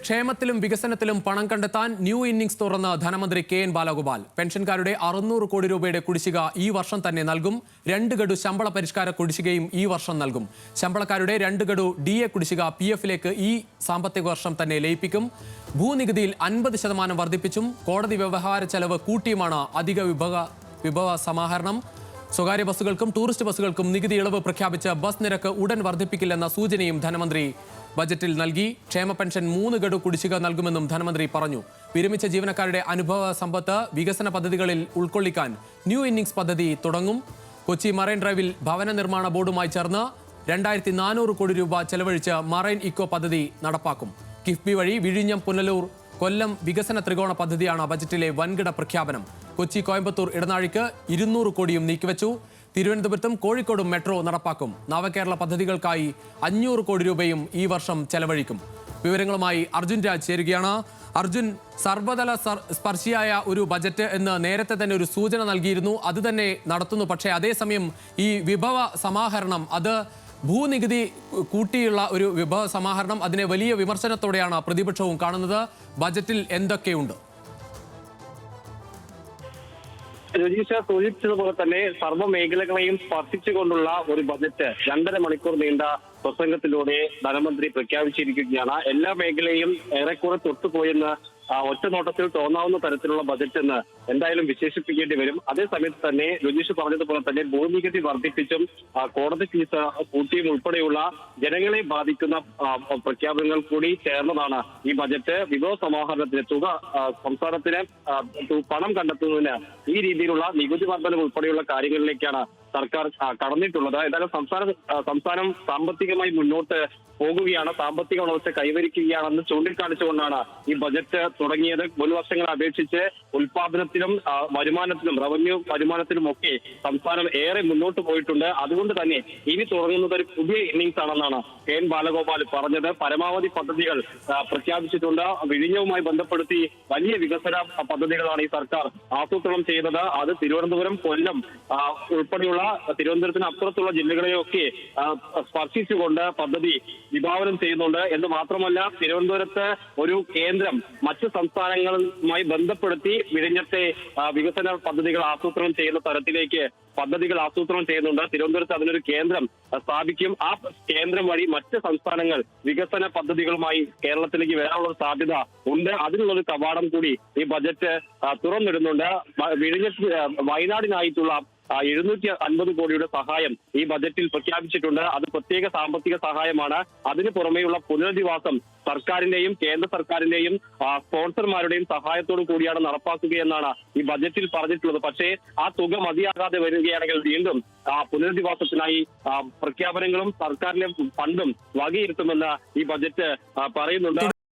ക്ഷേമത്തിലും വികസനത്തിലും പണം കണ്ടെത്താൻ ന്യൂ ഇന്നിംഗ്സ് തുറന്ന് ധനമന്ത്രി കെ.എൻ. ബാലഗോപാൽ. പെൻഷൻകാരുടെ 600 കോടി രൂപയുടെ കുടിശ്ശിക ഈ വർഷം തന്നെ നൽകും. 2 ഗഡു ശമ്പള പരിഷ്കാര കുടിശ്ശികയും ഈ വർഷം നൽകും. ശമ്പളക്കാരുടെ 2 ഗഡു DA കുടിശ്ശിക PF-ലേക്ക് ഈ സാമ്പത്തിക വർഷം തന്നെ ലയിപ്പിക്കും. ഭൂനികുതിയിൽ 50% വർദ്ധിപ്പിച്ചും കോടതി വ്യവഹാര ചെലവ് കൂട്ടിയുമാണ് അധിക വിഭവ സമാഹരണം. സ്വകാര്യ ബസ്സുകൾക്കും ടൂറിസ്റ്റ് ബസ്സുകൾക്കും നികുതി ഇളവ് പ്രഖ്യാപിച്ച് ബസ് നിരക്ക് ഉടൻ വർദ്ധിപ്പിക്കില്ലെന്ന സൂചനയും ധനമന്ത്രി ബജറ്റിൽ നൽകി. ക്ഷേമ പെൻഷൻ 3 ഗഡു കുടിശ്ശിക നൽകുമെന്നും ധനമന്ത്രി പറഞ്ഞു. വിരമിച്ച ജീവനക്കാരുടെ അനുഭവ സമ്പത്ത് വികസന പദ്ധതികളിൽ ഉൾക്കൊള്ളിക്കാൻ ന്യൂ ഇന്നിംഗ്സ് പദ്ധതി തുടങ്ങും. കൊച്ചി മറൈൻ ഡ്രൈവിൽ ഭവന നിർമ്മാണ ബോർഡുമായി ചേർന്ന് 2400 കോടി രൂപ ചെലവഴിച്ച് മറൈൻ ഇക്കോ പദ്ധതി നടപ്പാക്കും. കിഫ്ബി വഴി വിഴിഞ്ഞം, പുനലൂർ, കൊല്ലം വികസന ത്രികോണ പദ്ധതിയാണ് ബജറ്റിലെ വൻകിട പ്രഖ്യാപനം. കൊച്ചി കോയമ്പത്തൂർ ഇടനാഴിക്ക് 200 കോടിയും നീക്കിവെച്ചു. തിരുവനന്തപുരത്തും കോഴിക്കോടും മെട്രോ നടപ്പാക്കും. നവകേരള പദ്ധതികൾക്കായി 500 കോടി രൂപയും ഈ വർഷം ചെലവഴിക്കും. വിവരങ്ങളുമായി അർജുൻ രാജ് ചേരുകയാണ്. അർജുൻ, സർവ്വതല സ്പർശിയായ ഒരു ബജറ്റ് എന്ന് നേരത്തെ തന്നെ ഒരു സൂചന നൽകിയിരുന്നു, അത് തന്നെ നടത്തുന്നു. പക്ഷേ അതേസമയം ഈ വിഭവ സമാഹരണം, അത് ഭൂനികുതി കൂട്ടിയുള്ള ഒരു വിഭവ സമാഹരണം, അതിനെ വലിയ വിമർശനത്തോടെയാണ് പ്രതിപക്ഷവും കാണുന്നത്. ബജറ്റിൽ എന്തൊക്കെയുണ്ട്? രജീഷ സൂചിപ്പിച്ചതുപോലെ തന്നെ സർവ്വ മേഖലകളെയും സ്പർശിച്ചുകൊണ്ടുള്ള ഒരു ബജറ്റ് 2.5 മണിക്കൂർ നീണ്ട പ്രസംഗത്തിലൂടെ ധനമന്ത്രി പ്രഖ്യാപിച്ചിരിക്കുകയാണ്. എല്ലാ മേഖലയും ഏറെക്കുറെ തൊട്ടുപോയെന്ന് ഒറ്റ നോട്ടത്തിൽ തോന്നാവുന്ന തരത്തിലുള്ള ബജറ്റ് എന്ന് എന്തായാലും വിശേഷിപ്പിക്കേണ്ടി വരും. അതേസമയത്ത് തന്നെ രജീഷ് പറഞ്ഞതുപോലെ തന്നെ ഭൂനികുതി വർദ്ധിപ്പിച്ചും കോടതി ഫീസ് കൂട്ടിയും ഉൾപ്പെടെയുള്ള ജനങ്ങളെ ബാധിക്കുന്ന പ്രഖ്യാപനങ്ങൾ കൂടി ചേർന്നതാണ് ഈ ബജറ്റ്. വിഭവ സമാഹരണത്തിന് സംസ്ഥാനത്തിന് പണം കണ്ടെത്തുന്നതിന് ഈ രീതിയിലുള്ള നികുതി വർധന ഉൾപ്പെടെയുള്ള കാര്യങ്ങളിലേക്കാണ് സർക്കാർ കടന്നിട്ടുള്ളത്. എന്തായാലും സംസ്ഥാനം സാമ്പത്തികമായി മുന്നോട്ട് പോകുകയാണ്, സാമ്പത്തിക വളർച്ച കൈവരിക്കുകയാണെന്ന് ചൂണ്ടിക്കാണിച്ചുകൊണ്ടാണ് ഈ ബജറ്റ് തുടങ്ങിയത്. മുൻ വർഷങ്ങളെ അപേക്ഷിച്ച് ഉൽപാദനത്തിലും വരുമാനത്തിലും റവന്യൂ വരുമാനത്തിലും ഒക്കെ സംസ്ഥാനം ഏറെ മുന്നോട്ട് പോയിട്ടുണ്ട്. അതുകൊണ്ട് തന്നെ ഇനി തുടങ്ങുന്നത് ഒരു പുതിയ ഇന്നിംഗ്സ് ആണെന്നാണ് കെ.എൻ. ബാലഗോപാൽ പറഞ്ഞത്. പരമാവധി പദ്ധതികൾ പ്രഖ്യാപിച്ചിട്ടുണ്ട്. വിഴിഞ്ഞവുമായി ബന്ധപ്പെടുത്തി വലിയ വികസന പദ്ധതികളാണ് ഈ സർക്കാർ ആസൂത്രണം ചെയ്തത്. അത് തിരുവനന്തപുരം, കൊല്ലം ഉൾപ്പെടെയുള്ള തിരുവനന്തപുരത്തിന് അപ്പുറത്തുള്ള ജില്ലകളെയൊക്കെ സ്പർശിച്ചുകൊണ്ട് പദ്ധതി വിഭാവനം ചെയ്യുന്നുണ്ട്. എന്ന് മാത്രമല്ല, തിരുവനന്തപുരത്ത് ഒരു കേന്ദ്രം മറ്റ് സംസ്ഥാനങ്ങളുമായി ബന്ധപ്പെടുത്തി വിഴിഞ്ഞത്തെ വികസന പദ്ധതികൾ ആസൂത്രണം ചെയ്യുന്ന തരത്തിലേക്ക് പദ്ധതികൾ ആസൂത്രണം ചെയ്യുന്നുണ്ട്. തിരുവനന്തപുരത്ത് അതിനൊരു കേന്ദ്രം സ്ഥാപിക്കും. ആ കേന്ദ്രം വഴി മറ്റ് സംസ്ഥാനങ്ങൾ വികസന പദ്ധതികളുമായി കേരളത്തിലേക്ക് വരാനുള്ള സാധ്യത ഉണ്ട്. അതിനുള്ളൊരു കവാടം കൂടി ഈ ബജറ്റ് തുറന്നിടുന്നുണ്ട്. വയനാടിനായിട്ടുള്ള 750 കോടിയുടെ സഹായം ഈ ബജറ്റിൽ പ്രഖ്യാപിച്ചിട്ടുണ്ട്. അത് പ്രത്യേക സാമ്പത്തിക സഹായമാണ്. അതിന് പുറമെയുള്ള പുനരധിവാസം സർക്കാരിന്റെയും കേന്ദ്ര സർക്കാരിന്റെയും സ്പോൺസർമാരുടെയും സഹായത്തോടു കൂടിയാണ് നടപ്പാക്കുകയെന്നാണ് ഈ ബജറ്റിൽ പറഞ്ഞിട്ടുള്ളത്. പക്ഷേ ആ തുക മതിയാകാതെ വരികയാണെങ്കിൽ വീണ്ടും പുനരധിവാസത്തിനായി പ്രഖ്യാപനങ്ങളും സർക്കാരിന്റെ ഫണ്ടും വകയിരുത്തുമെന്ന് ഈ ബജറ്റ് പറയുന്നുണ്ട്.